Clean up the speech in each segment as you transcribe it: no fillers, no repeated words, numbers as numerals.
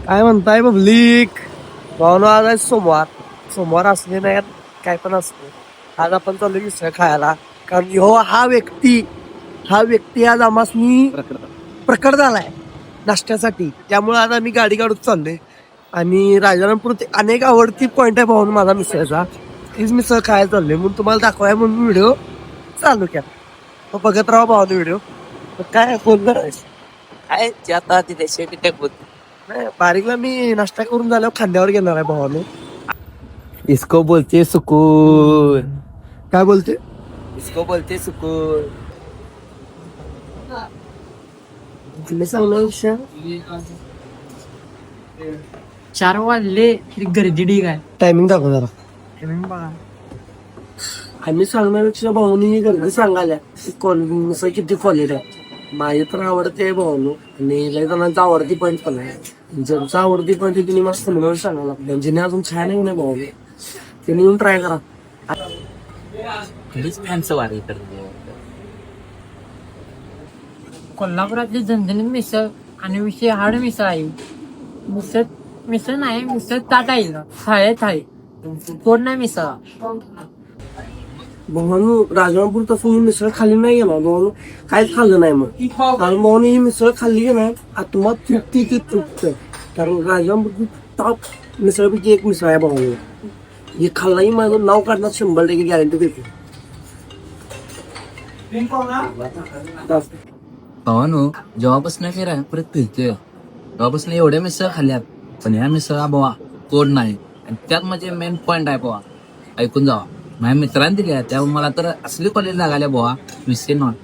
काय म्हणताय पब्लिक? भावना आज आहे सोमवार असले नाही काय पण असते. आज आपण चाललो मिसळ खायला, कारण हा व्यक्ती आज आम्हासनी प्रकट झालाय नाश्त्यासाठी. त्यामुळे आज आम्ही गाडी काढून चाललोय आणि राजारामपूर ते अनेक आवडती पॉइंट आहे भाऊन माझा मिसळचा. तीच मिसळ खायला चाललोय म्हणून तुम्हाला दाखवाय म्हणून व्हिडिओ चालू केला. मग बघत राहा भाऊ व्हिडिओ. काय बोलणार आहेस? काय ते आता तिथे शेती टाकून नाही, बारीकला मी नाश्ता करून झाल्यावर खांद्यावर घेणार आहे भावाने. इसको बोलते सुकून. काय बोलते? इसको बोलते सुकून. तुम्ही सांगण्यापेक्षा 4 वाजले तरी गर्दी ठीक आहे. टायमिंग दाखव जरा. बघा आम्ही सांगण्यापेक्षा भाऊनी गर्दी सांगायला मिसळ किती क्वालिटी आहे. माझी तर आवडते भाऊनो आणि लय जणांचा आवडती पॉईंट पण आहे. ज्यांचा आवडती पॉईंट तिने मला समजावून सांगायला लागतं. ज्याने अजून छान आहे नाही भाऊने त्याने येऊन ट्राय करा. फॅन्स वारी करते. कोल्हापुरातली झणझणीत मिसळ आणि विषय हाड मिसळ आहे. मिसळ नाही, मिसळ ताट आहे. थाळी कोण नाही मिसळ. भावानो राजापूर तसं मी मिसळ खाल्ली नाही ना भावानो, काहीच खाल्लं नाही. मग कारण भावाने ही मिसळ खाल्ली की नाही आत्मा तृप्ती ती तृप्त. कारण राजापूरची टॉप मिसळपैकी एक मिसळ आहे भावानो. हे खाल्लाही माझं नाव काढण्यात 100% गॅरंटी देतो. भावानो जेव्हापासून फिराय परत फिरतोय तेव्हापासून एवढ्या मिसळ खाल्ल्यात, पण ह्या मिसळ बाबा कोड नाही. आणि त्यात म्हणजे मेन पॉइंट आहे बाबा, ऐकून जावा. माझ्या मित्रांनी दिल्या त्यामुळे मला तर असली कॉलेज लागायला बाबा विषय नॉट.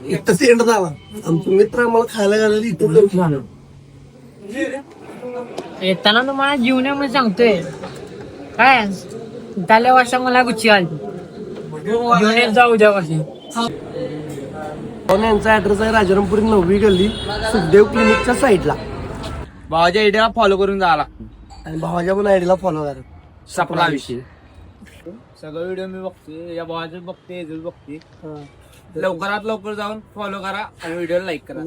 इथंच एंड झाला. आमचे मित्र आम्हाला खायला घालायला इथं झालं. येताना तुम्हाला जीवन म्हणून सांगतोय काय झाल्या वर्षा मला गुच्ची आली घेऊन येत जाऊ उद्या वर्षी. यांचा ऍड्रेस आहे राजारामपुरी 9वी गल्ली सुखदेव क्लिनिकच्या साईडला. भावाच्या आयडिया फॉलो करून जावं लागतं. आणि भावाच्या पण आयडीला फॉलो करा. सपना विषय सगळं व्हिडिओ मी बघते, या भावाचे बघते, बघते. लवकरात लवकर जाऊन फॉलो करा आणि व्हिडिओला लाईक करा.